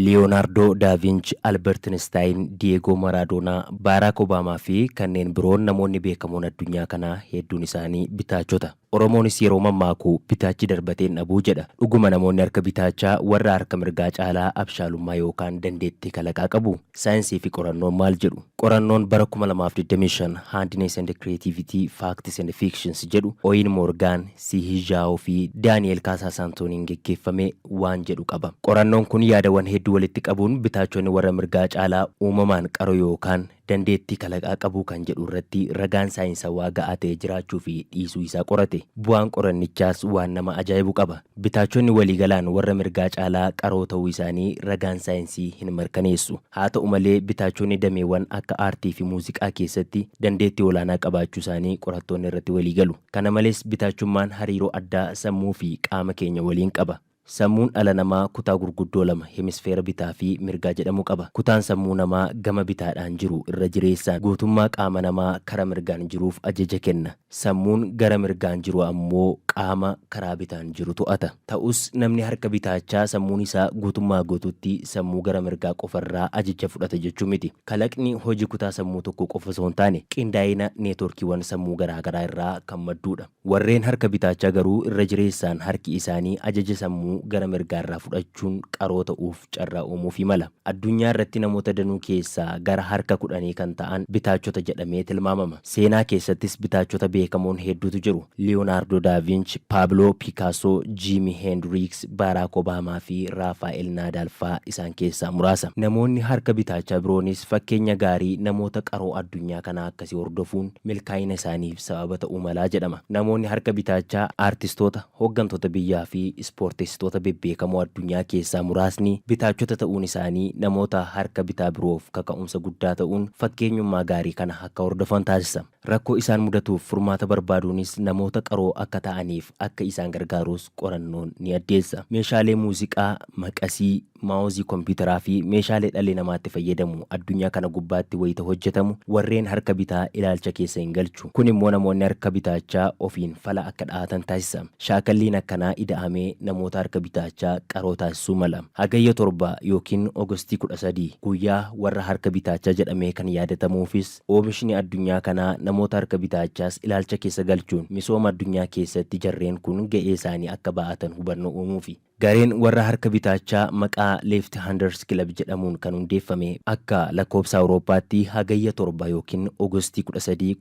Leonardo da Vinci, Albert Einstein, Diego Maradona, Barack Obama fi kanneen biroon namoonni beekamoon addunyaa kanaa hedduun isaanii bitaachota. Oromoonis yeroo mammaaku bitaachi darbateen dhabuu jedha. Dhuguma namoonni harka bitaachaa warra harka mirgaa caalaa abshaalummaa yookaan dandeettii kalaqaa qabu. Saayinsii fi qorannoon maal jedhu? Qorannoon bara 2025 Handiness and Creativity, Facts and Fictions jedhu Oyin Morgan, Sihi Zhao fi Daniel Casasantoniin geggeeffame waan jedhu qaba. Qorannoon kun yaadawwan hedduu walitti qabuun bitaachonni warra mirgaa caalaa uumamaan qaroo yookaan dandeettii kalaqaa qabu kan jedhu irratti ragaan saayinsawaa ga'aa ta'e jiraachuu fi dhiisuu isaa qorate. Bu'aan qorannichaas waan nama ajaa'ibu qaba. Bitaachonni waliigalaan warra mirgaa caalaa qaroo ta'uu isaanii ragaan saayinsii hin mirkaneessu. Haa ta'u malee bitaachonni dameewwan akka aartii fi muuziqaa keessatti dandeettii olaanaa qabaachuu isaanii qorattoonni irratti waliigalu. Kana malees bitaachummaan hariiroo addaa sammuu fi qaama keenya waliin qaba. Sammuun dhala namaa kutaa gurguddoo lama hemisfeera bitaa fi mirgaa jedhamu qaba. Kutaan sammuu namaa gama bitaadhaan jiru irra jireessaan guutummaa qaama namaa karaa mirgaan jiruuf ajaja kenna. Sammuun gara mirgaan jiru ammoo qaama karaa bitaan jiru to'ata. Ta'us namni harka bitaachaa sammuun isaa guutummaa guutuutti sammuu gara mirgaa qofarraa ajaja fudhata jechuu miti. Kalaqni hojii kutaa sammuu tokko qofa osoo hin taane qindaa'ina neetworkiiwwan sammuu garaagaraa irraa kan madduudha. Warreen harka bitaachaa garuu irra jireessaan harki isaanii ajaja sammuu gara mirgaarraa fudhachuun qaroo ta'uuf carraa uumuuf mala. Addunyaa irratti namoota danuu keessaa gara harka 10 kan ta'an bitaachota jedhamee tilmaamama. Seenaa keessattis bitaachota beekamoon hedduutu jiru. Leonardo da Vinci, Pablo Picasso, Jimi Hendrix, Barack Obama fi Rafael Nadal fa'aa isaan keessaa muraasa. Namoonni harka bitaachaa biroonis fakkeenya gaarii namoota qaroo addunyaa kanaa akkasii hordofuun milkaa'ina isaaniif sababa ta'uu malaa jedhama. Namoonni harka bitaachaa aartistoota, hooggantoota biyyaa fi ispoortistoota bebbeekamoo addunyaa keessaa muraasni bitaachota ta'uun isaanii namoota harka bitaa biroof kaka'umsa guddaa ta'uun fakkeenyummaa gaarii kana akka hordofan taasisa. Rakkoo isaan mudatuuf furmaata barbaaduunis namoota qaroo akka ta'aniif akka isaan gargaarus qorannoon ni addeessa. Meeshaalee muuziqaa, maqasii, maawuzii kompiitaraa fi meeshaalee dhalli namaatti fayyadamu addunyaa kana gubbaatti wayita hojjetamu warreen harka bitaa ilaalcha keessa hin galchu. Kun immoo namoonni harka bitaachaa ofiin fala akka dhahatan taasisa. Shaakalliin akkanaa ida'amee namoota harka bitaachaa qaroo taasisuu mala. Hagayya 7 yookiin Oogustii 13 guyyaa warra harka bitaachaa jedhamee kan yaadatamuufis oomishni addunyaa kanaa namoota harka bitaachaas ilaalcha keessa galchuun misooma addunyaa keessatti jarreen kun ga'ee isaanii akka ba'atan hubannoo uumuufi. Gareen warra harka bitaachaa maqaa Left Handers Club jedhamuun kan hundeeffame akka lakkoobsa Awurooppaatti hagayya 7 yookiin Oogustii 13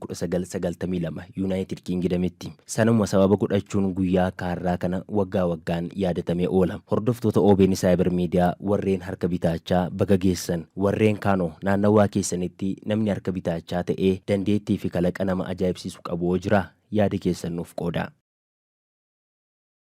1992 United Kingdamitti. Sanuma sababa godhachuun guyyaa kaarraa kana waggaa waggaan yaadatamee oola. Hordoftoota OBN Cyber Media warreen harka bitaachaa baga geessan, warreen kaanoo naannawaa keessanitti namni harka bitaachaa ta'ee dandeettii fi kalaqa nama ajaa'ibsiisu qabu jira yaada keessan nuuf qooda.